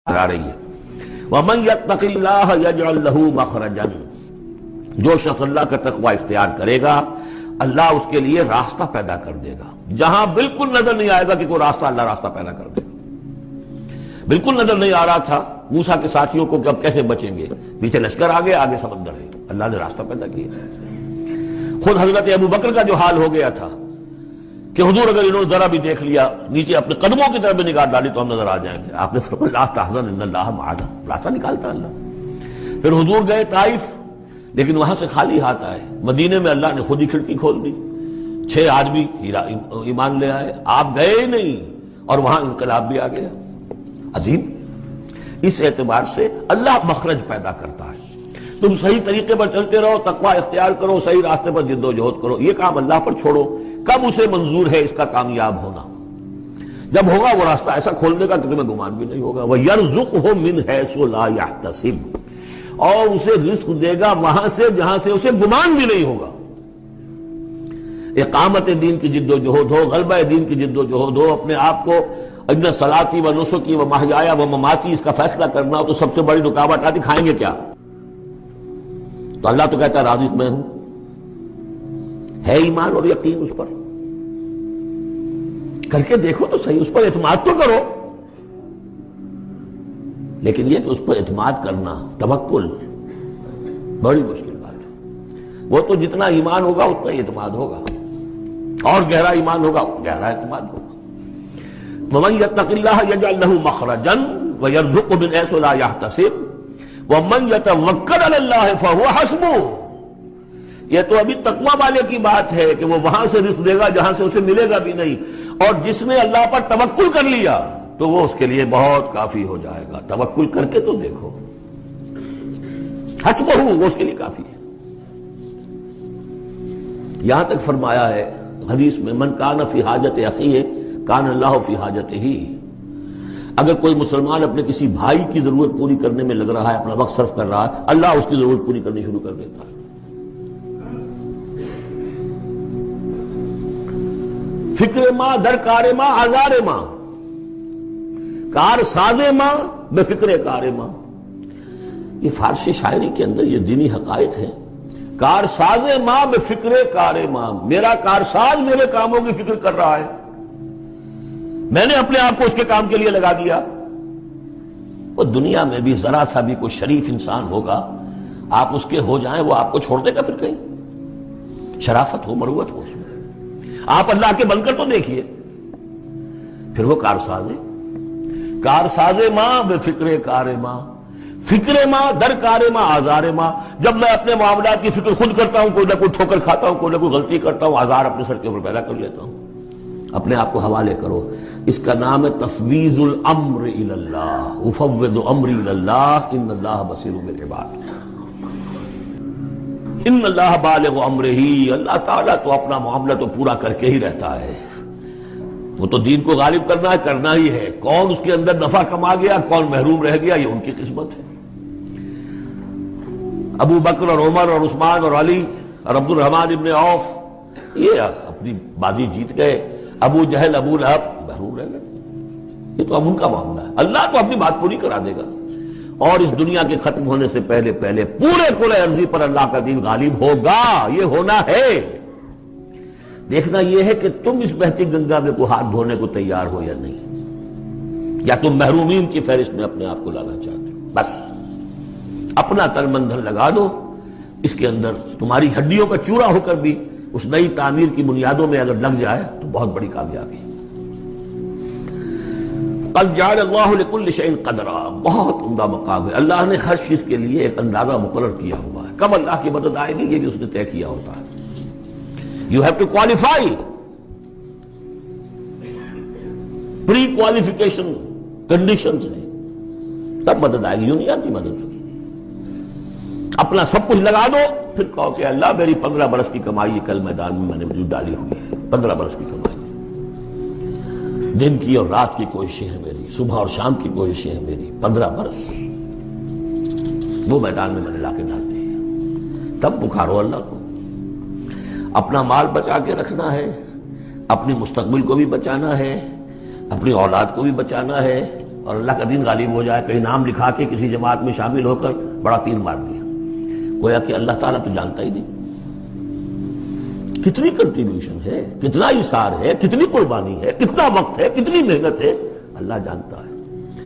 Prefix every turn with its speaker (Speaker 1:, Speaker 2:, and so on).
Speaker 1: آ رہی ہے وَمَن يَتَّقِ اللَّهَ يَجْعَلْ لَهُ مَخْرَجًا، جو شخص اللہ کا تقوی اختیار کرے گا اللہ اس کے لیے راستہ پیدا کر دے گا۔ جہاں بالکل نظر نہیں آئے گا کہ کوئی راستہ، اللہ راستہ پیدا کر دے گا۔ بالکل نظر نہیں آ رہا تھا موسیٰ کے ساتھیوں کو کہ اب کیسے بچیں گے، پیچھے لشکر آگے آگے سمندر ہے، اللہ نے راستہ پیدا کیا۔ خود حضرت ابو بکر کا جو حال ہو گیا تھا کہ حضور اگر انہوں نے ذرا بھی دیکھ لیا نیچے اپنے قدموں کی طرف بھی نگاہ ڈالی تو ہم نظر آ جائیں گے، آپ نے فرمایا لا تحزن ان اللہ معنا، راستہ نکالتا اللہ۔ پھر حضور گئے طائف، لیکن وہاں سے خالی ہاتھ آئے۔ مدینے میں اللہ نے خود ہی کھڑکی کھول دی، 6 آدمی ایمان لے آئے، آپ گئے ہی نہیں اور وہاں انقلاب بھی آ گیا۔ عظیم، اس اعتبار سے اللہ مخرج پیدا کرتا ہے۔ تم صحیح طریقے پر چلتے رہو، تقوی اختیار کرو، صحیح راستے پر جد و جہد کرو، یہ کام اللہ پر چھوڑو۔ کب اسے منظور ہے اس کا کامیاب ہونا؟ جب ہوگا وہ راستہ ایسا کھول دے گا کہ تمہیں گمان بھی نہیں ہوگا۔ وَيَرْزُقْهُ مِنْ حَيْثُ لَا يَحْتَسِبُ، اور اسے رزق دے گا وہاں سے جہاں سے اسے گمان بھی نہیں ہوگا۔ اقامت دین کی جد و جہد ہو، غلبہ دین کی جد و جہد ہو، اپنے آپ کو اِنَّ صَلَاتِي وَنُسُكِي وَمَحْيَايَ وَمَمَاتِي اس کا فیصلہ کرنا ہو تو سب سے بڑی رکاوٹ آتی، کھائیں گے کیا؟ تو اللہ تو کہتا ہے راضی میں ہوں، ہے ایمان اور یقین اس پر، کر کے دیکھو تو صحیح، اس پر اعتماد تو کرو۔ لیکن یہ کہ اس پر اعتماد کرنا، توکل، بڑی مشکل بات ہے۔ وہ تو جتنا ایمان ہوگا اتنا ہی اعتماد ہوگا، اور گہرا ایمان ہوگا گہرا اعتماد ہوگا۔ وَمَن يَتَّقِ اللَّهَ يَجْعَلْ لَهُ مَخْرَجًا وَيَرْزُقْهُ مِنْ حَيْثُ لَا يَحْتَسِبُ وَمَن يَتَوَكَّلْ عَلَى اللَّهِ فَهُوَ حَسْبُهُ۔ یہ تو ابھی تقویٰ والے کی بات ہے کہ وہ وہاں سے رزق دے گا جہاں سے اسے ملے گا بھی نہیں، اور جس نے اللہ پر توکل کر لیا تو وہ اس کے لیے بہت کافی ہو جائے گا۔ توکل کر کے تو دیکھو، حسبہ وہ اس کے لیے کافی ہے۔ یہاں تک فرمایا ہے حدیث میں من کان فی حاجت اخیہ کان اللہ فی حاجتہ، اگر کوئی مسلمان اپنے کسی بھائی کی ضرورت پوری کرنے میں لگ رہا ہے، اپنا وقت صرف کر رہا ہے، اللہ اس کی ضرورت پوری کرنی شروع کر دیتا ہے۔ فکر ماں در کار ماں آزار ماں، کار ساز ماں بے فکر کار ماں، یہ فارسی شاعری کے اندر یہ دینی حقائق ہیں۔ کار ساز ماں بے فکر کار ماں، میرا کارساز میرے کاموں کی فکر کر رہا ہے، میں نے اپنے آپ کو اس کے کام کے لیے لگا دیا۔ وہ دنیا میں بھی ذرا سا بھی کوئی شریف انسان ہوگا، آپ اس کے ہو جائیں وہ آپ کو چھوڑ دے گا پھر کہیں؟ شرافت ہو، مروت ہو اس میں، آپ اللہ کے بن کر تو دیکھیے۔ پھر وہ کارساز ہے، کارساز ماں بے فکر کار ماں، فکر ماں در کار ماں آزار ماں۔ جب میں اپنے معاملات کی فکر خود کرتا ہوں، کوئی نہ کوئی ٹھوکر کھاتا ہوں، کوئی نہ کوئی غلطی کرتا ہوں، آزار اپنے سر کے اوپر پیدا کر لیتا ہوں۔ اپنے آپ کو حوالے کرو، اس کا نام ہے تفویض الامر الی اللہ، افوض امری الی اللہ ان اللہ بصیر بالعباد۔ ان اللہ بالغ امرہ، اللہ تعالیٰ تو اپنا معاملہ تو پورا کر کے ہی رہتا ہے، وہ تو دین کو غالب کرنا ہی ہے۔ کون اس کے اندر نفع کما گیا، کون محروم رہ گیا، یہ ان کی قسمت ہے۔ ابو بکر اور عمر اور عثمان اور علی اور عبد الرحمن ابن عوف یہ اپنی بازی جیت گئے، ابو جہل ابو لہب محروم رہ گئے۔ یہ تو اب ان کا معاملہ ہے، اللہ تو اپنی بات پوری کرا دے گا، اور اس دنیا کے ختم ہونے سے پہلے پہلے پورے کل ارضی پر اللہ کا دین غالب ہوگا، یہ ہونا ہے۔ دیکھنا یہ ہے کہ تم اس بہتی گنگا میں کو ہاتھ دھونے کو تیار ہو یا نہیں، یا تم محرومین کی فہرست میں اپنے آپ کو لانا چاہتے ہو۔ بس اپنا تن من دھن لگا دو اس کے اندر، تمہاری ہڈیوں کا چورا ہو کر بھی اس نئی تعمیر کی بنیادوں میں اگر لگ جائے تو بہت بڑی کامیابی ہے۔ قد جعل اللہ لکل شیء قدرا، بہت عمدہ مقام ہے، اللہ نے ہر چیز کے لیے ایک اندازہ مقرر کیا ہوا ہے، کب اللہ کی مدد آئے گی یہ بھی اس نے طے کیا ہوتا ہے۔ You have to qualify، prequalification conditions ہیں، تب مدد آئے گی، یوں نہیں آتی مدد۔ اپنا سب کچھ لگا دو پھر کہو کہ اللہ میری 15 برس کی کمائی کل میدان میں میں نے ڈالی ہوئی ہے، 15 برس کی کمائی، دن کی اور رات کی کوششیں ہیں میری، صبح اور شام کی کوششیں ہیں میری، 15 برس وہ میدان میں نے لا کے ڈال دی۔ تب پکارو اللہ کو۔ اپنا مال بچا کے رکھنا ہے، اپنی مستقبل کو بھی بچانا ہے، اپنی اولاد کو بھی بچانا ہے، اور اللہ کا دین غالب ہو جائے، کہیں نام لکھا کے کسی جماعت میں شامل ہو کر بڑا تیر مار دیا، گویا کہ اللہ تعالیٰ تو جانتا ہی نہیں کتنی کنٹریبیوشن ہے، کتنا اثار ہے، کتنی قربانی ہے، کتنا وقت ہے، کتنی محنت ہے، اللہ جانتا ہے۔